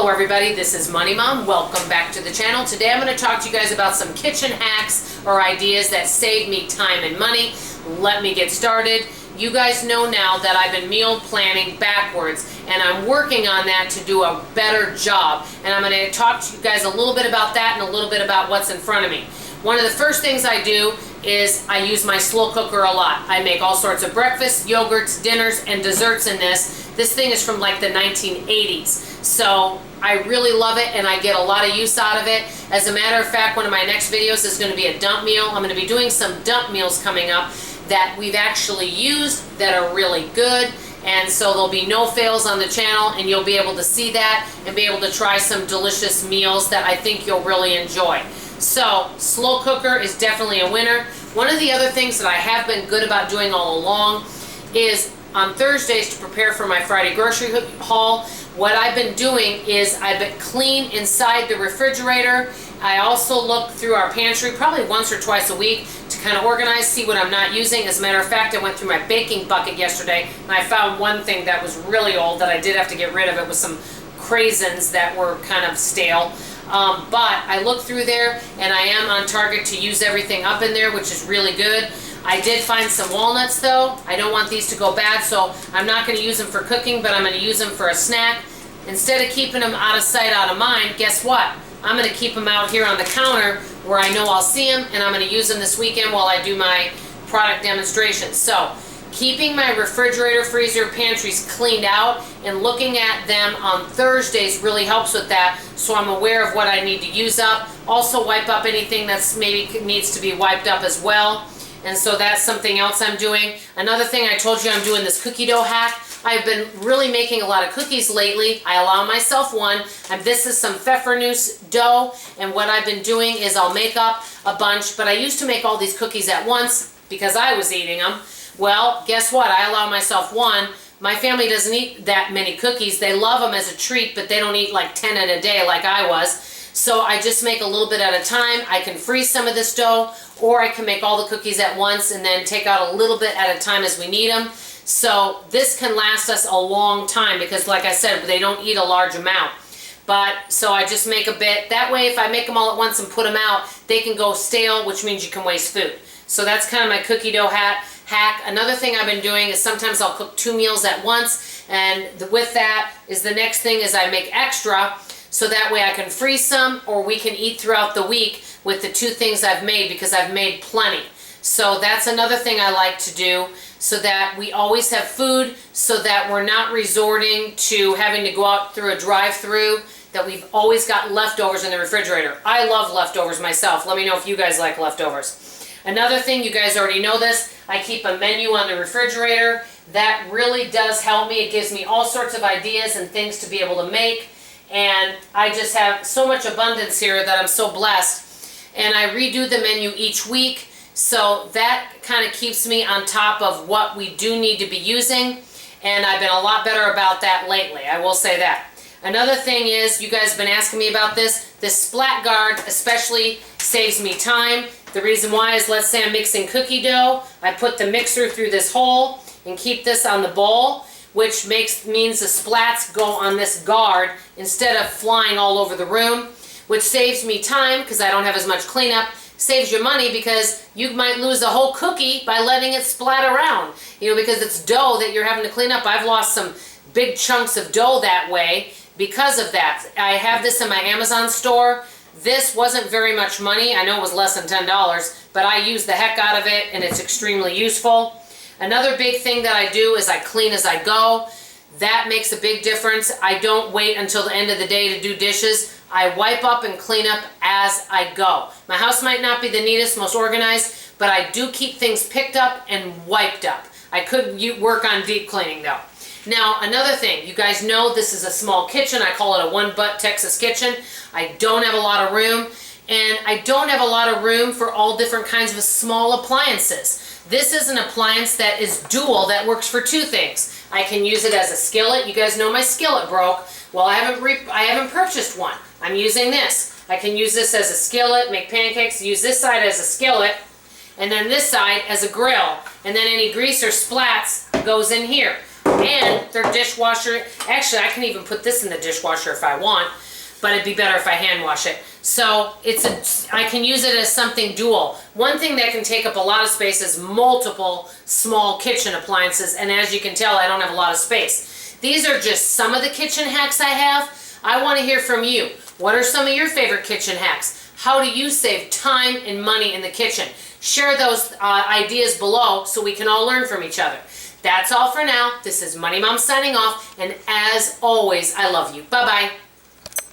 Hello everybody, this is Money Mom. Welcome back to the channel. Today I'm going to talk to you guys about some kitchen hacks or ideas that save me time and money. Let me get started. You guys know now that I've been meal planning backwards, and I'm working on that to do a better job. And I'm going to talk to you guys a little bit about that and a little bit about what's in front of me. One of the first things I do is I use my slow cooker a lot. I make all sorts of breakfasts, yogurts, dinners, and desserts in this. This thing is from like the 1980s. So I really love it and I get a lot of use out of it. As a matter of fact, one of my next videos is going to be a dump meal. I'm going to be doing some dump meals coming up that we've actually used that are really good. And so there'll be no fails on the channel, and you'll be able to see that and be able to try some delicious meals that I think you'll really enjoy. So slow cooker is definitely a winner. One of the other things that I have been good about doing all along is on Thursdays, to prepare for my Friday grocery haul, what I've been doing is I've been clean inside the refrigerator. I also look through our pantry probably once or twice a week to kind of organize, see what I'm not using. As a matter of fact, I went through my baking bucket yesterday and I found one thing that was really old that I did have to get rid of. It was some craisins that were kind of stale. But I looked through there and I am on target to use everything up in there, which is really good. I did find some walnuts though. I don't want these to go bad, so I'm not going to use them for cooking, but I'm going to use them for a snack. Instead of keeping them out of sight, out of mind, guess what? I'm going to keep them out here on the counter where I know I'll see them, and I'm going to use them this weekend while I do my product demonstrations. So keeping my refrigerator, freezer, pantries cleaned out and looking at them on Thursdays really helps with that, so I'm aware of what I need to use up. Also wipe up anything that's maybe needs to be wiped up as well. And so that's something else I'm doing. Another thing, I told you I'm doing this cookie dough hack. I've been really making a lot of cookies lately. I allow myself one. And this is some pfeffernusse dough. And what I've been doing is I'll make up a bunch. But I used to make all these cookies at once because I was eating them. Well, guess what? I allow myself one. My family doesn't eat that many cookies. They love them as a treat, but they don't eat like 10 in a day like I was. So I just make a little bit at a time. I can freeze some of this dough, or I can make all the cookies at once and then take out a little bit at a time as we need them. So this can last us a long time because, like I said, they don't eat a large amount. But so I just make a bit. That way, if I make them all at once and put them out, they can go stale, which means you can waste food. So that's kind of my cookie dough hack. Another thing I've been doing is sometimes I'll cook 2 meals at once, and with that is the next thing is I make extra. So that way I can freeze some, or we can eat throughout the week with the 2 things I've made, because I've made plenty. So that's another thing I like to do, so that we always have food, so that we're not resorting to having to go out through a drive-through, that we've always got leftovers in the refrigerator. I love leftovers myself. Let me know if you guys like leftovers. Another thing, you guys already know this, I keep a menu on the refrigerator. That really does help me. It gives me all sorts of ideas and things to be able to make. And I just have so much abundance here that I'm so blessed. And I redo the menu each week, so that kind of keeps me on top of what we do need to be using. And I've been a lot better about that lately, I will say that. Another thing is, you guys have been asking me about this. This splat guard especially saves me time. The reason why is, let's say I'm mixing cookie dough. I put the mixer through this hole and keep this on the bowl, which means the splats go on this guard instead of flying all over the room, which saves me time because I don't have as much cleanup. Saves you money because you might lose a whole cookie by letting it splat around, because it's dough that you're having to clean up. I've lost some big chunks of dough that way because of that. I have this in my Amazon store. This wasn't very much money. I know it was less than $10, but I use the heck out of it and it's extremely useful. Another big thing that I do is I clean as I go. That makes a big difference. I don't wait until the end of the day to do dishes. I wipe up and clean up as I go. My house might not be the neatest, most organized, but I do keep things picked up and wiped up. I could work on deep cleaning though. Now, another thing, you guys know this is a small kitchen. I call it a one-butt Texas kitchen. I don't have a lot of room, and I don't have a lot of room for all different kinds of small appliances. This is an appliance that is dual, that works for 2 things. I can use it as a skillet. You guys know my skillet broke. Well, I haven't purchased one. I'm using this. I can use this as a skillet, make pancakes, use this side as a skillet, and then this side as a grill. And then any grease or splats goes in here. And their dishwasher, actually I can even put this in the dishwasher if I want, but it'd be better if I hand wash it. So I can use it as something dual. One thing that can take up a lot of space is multiple small kitchen appliances, and as you can tell, I don't have a lot of space. These are just some of the kitchen hacks I have. I want to hear from you. What are some of your favorite kitchen hacks? How do you save time and money in the kitchen? Share those ideas below so we can all learn from each other. That's all for now. This is Money Mom signing off, and as always, I love you. Bye-bye.